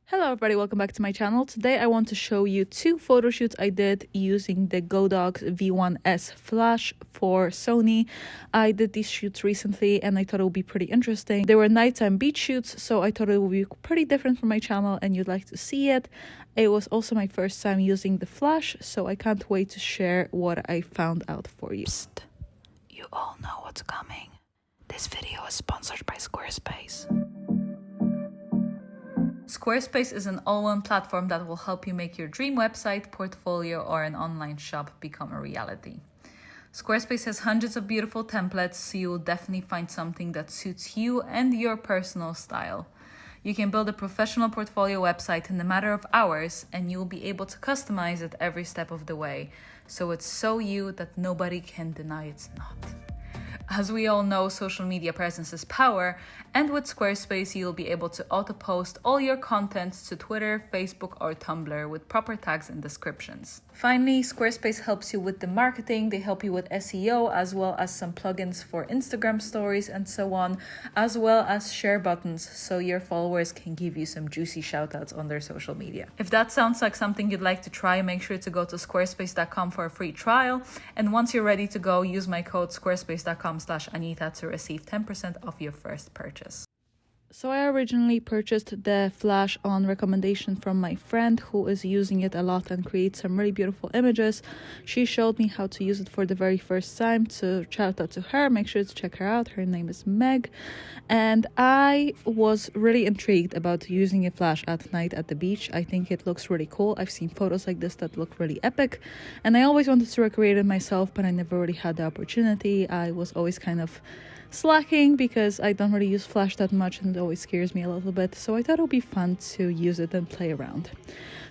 Hello everybody, welcome back to my channel. Today I want to show you two photo shoots I did using the Godox V1S flash for Sony. I did these shoots recently and I thought it would be pretty interesting. They were nighttime beach shoots, so I thought it would be pretty different from my channel and you'd like to see it. It was also my first time using the flash, so I can't wait to share what I found out for you. Psst. You all know what's coming. This video is sponsored by Squarespace. Squarespace is an all-in platform that will help you make your dream website, portfolio, or an online shop become a reality. Squarespace has hundreds of beautiful templates, so you will definitely find something that suits you and your personal style. You can build a professional portfolio website in a matter of hours, and you will be able to customize it every step of the way, so it's so you that nobody can deny it's not. As we all know, social media presence is power, and with Squarespace, you'll be able to auto-post all your content to Twitter, Facebook, or Tumblr with proper tags and descriptions. Finally, Squarespace helps you with the marketing. They help you with SEO, as well as some plugins for Instagram stories and so on, as well as share buttons, so your followers can give you some juicy shoutouts on their social media. If that sounds like something you'd like to try, make sure to go to squarespace.com for a free trial. And once you're ready to go, use my code squarespace.com/Anita to receive 10% off your first purchase. So I originally purchased the flash on recommendation from my friend who is using it a lot and creates some really beautiful images. She showed me how to use it for the very first time, so shout out to her. Make sure to check her out. Her name is Meg. And I was really intrigued about using a flash at night at the beach. I think it looks really cool. I've seen photos like this that look really epic. And I always wanted to recreate it myself, but I never really had the opportunity. I was always kind of slacking because I don't really use flash that much and it always scares me a little bit, so I thought it would be fun to use it and play around.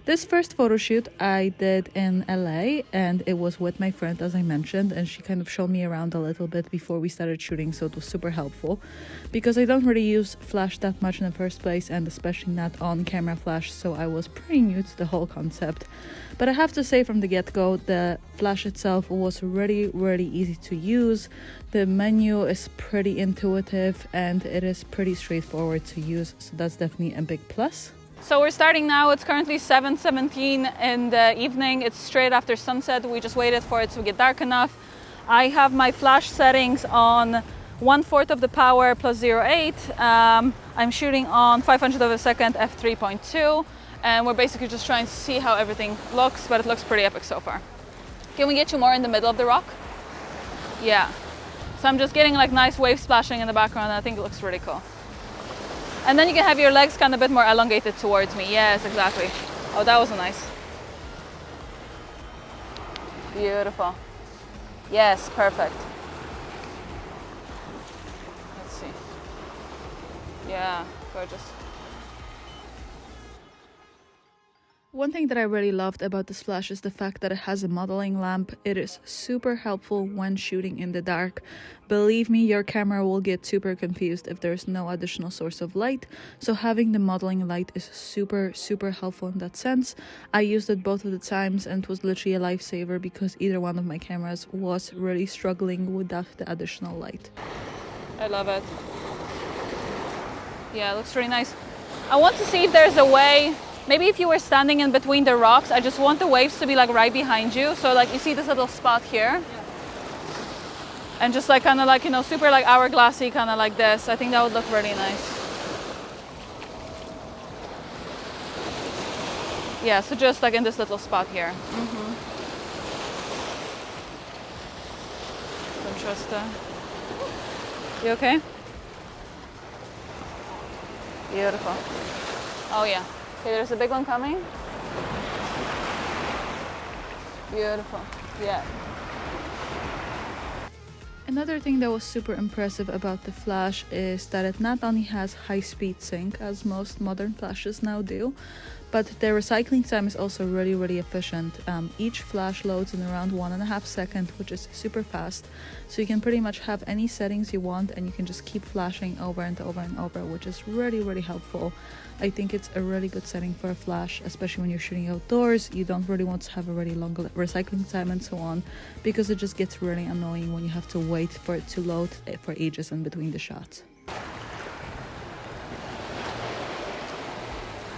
This first photo shoot I did in LA and it was with my friend, as I mentioned, and she kind of showed me around a little bit before we started shooting, so it was super helpful because I don't really use flash that much in the first place, and especially not on camera flash, so I was pretty new to the whole concept. But I have to say from the get-go, the flash itself was really easy to use. The menu is pretty intuitive and it is pretty straightforward to use, so that's definitely a big plus. So we're starting now. It's currently 7:17 in the evening. It's straight after sunset. We just waited for it to get dark enough. I have my flash settings on 1/4 of the power plus 0.8. I'm shooting on 500 of a second f3.2. And we're basically just trying to see how everything looks, but it looks pretty epic so far. Can we get you more in the middle of the rock? Yeah. So I'm just getting like nice wave splashing in the background, and I think it looks really cool. And then you can have your legs kind of a bit more elongated towards me. Yes, exactly. Oh, that was nice. Beautiful. Yes, perfect. Let's see. Yeah, gorgeous. One thing that I really loved about this flash is the fact that it has a modeling lamp. It is super helpful when shooting in the dark. Believe me, your camera will get super confused if there's no additional source of light. So having the modeling light is super helpful in that sense. I used it both of the times and it was literally a lifesaver because either one of my cameras was really struggling without the additional light. I love it. Yeah, it looks really nice. I want to see if there's a way. Maybe if you were standing in between the rocks, I just want the waves to be like right behind you. So like you see this little spot here. Yeah. And just like kind of like, you know, super like hourglassy, kind of like this. I think that would look really nice. Yeah, so just like in this little spot here. Interesting. You okay? Beautiful. Oh yeah. Okay, there's a big one coming. Beautiful. Yeah. Another thing that was super impressive about the flash is that it not only has high-speed sync, as most modern flashes now do, but the recycling time is also really efficient. Each flash loads in around 1.5 seconds, which is super fast. So you can pretty much have any settings you want and you can just keep flashing over and over and over, which is really helpful. I think it's a really good setting for a flash, especially when you're shooting outdoors. You don't really want to have a really long recycling time and so on, because it just gets really annoying when you have to wait for it to load for ages in between the shots.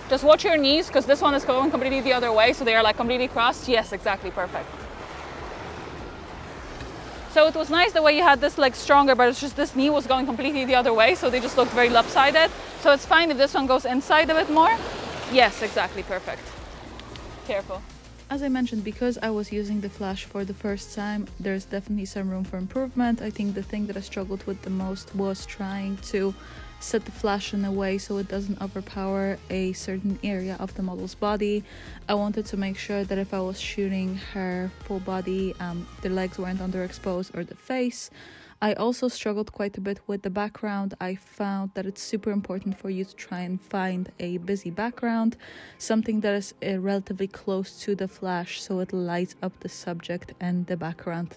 Just watch your knees, because this one is going completely the other way, so they are like completely crossed. Yes, exactly, perfect. So it was nice the way you had this leg stronger, but it's just this knee was going completely the other way, so they just looked very lopsided. So it's fine if this one goes inside a bit more. Yes, exactly, perfect. Careful. As I mentioned, because I was using the flash for the first time, there's definitely some room for improvement. I think the thing that I struggled with the most was trying to set the flash in a way so it doesn't overpower a certain area of the model's body. I wanted to make sure that if I was shooting her full body, the legs weren't underexposed or the face. I also struggled quite a bit with the background. I found that it's super important for you to try and find a busy background, something that is relatively close to the flash so it lights up the subject and the background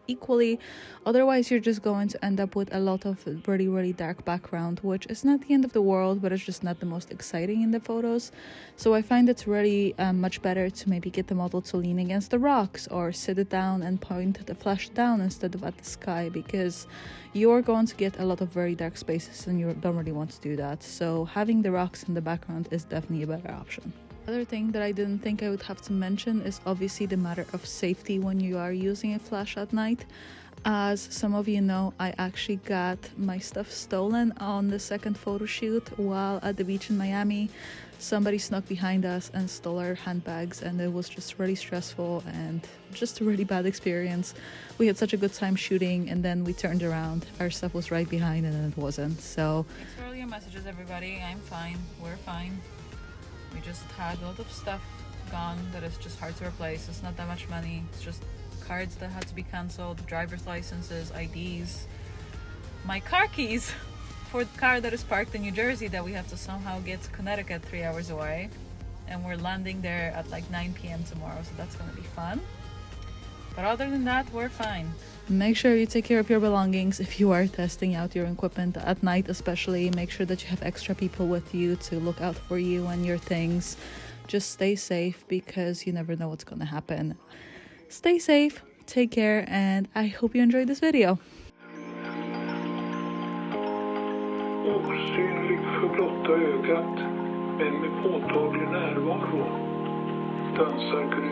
equally. Otherwise, you're just going to end up with a lot of really, really dark background, which is not the end of the world, but it's just not the most exciting in the photos. So I find it's really much better to maybe get the model to lean against the rocks or sit it down and point the flash down instead of at the sky, because you're going to get a lot of very dark spaces and you don't really want to do that. So having the rocks in the background is definitely a better option. Other thing that I didn't think I would have to mention is obviously the matter of safety when you are using a flash at night. As some of you know, I actually got my stuff stolen on the second photo shoot while at the beach in Miami. Somebody snuck behind us and stole our handbags, and it was just really stressful and just a really bad experience. We had such a good time shooting, and then we turned around, our stuff was right behind and then it wasn't. So thanks for all your messages, everybody. I'm fine, we're fine. We just had a lot of stuff gone that is just hard to replace. It's not that much money, it's just cards that had to be cancelled, driver's licenses, IDs, my car keys for the car that is parked in New Jersey that we have to somehow get to Connecticut 3 hours away, and we're landing there at like 9 p.m. tomorrow, so that's gonna be fun. But other than that, we're fine. Make sure you take care of your belongings if you are testing out your equipment at night, especially. Make sure that you have extra people with you to look out for you and your things. Just stay safe, because you never know what's gonna happen. Stay safe, take care, and I hope you enjoyed this video. Osynlig för blotta ögat, men med påtaglig närvaro, dansar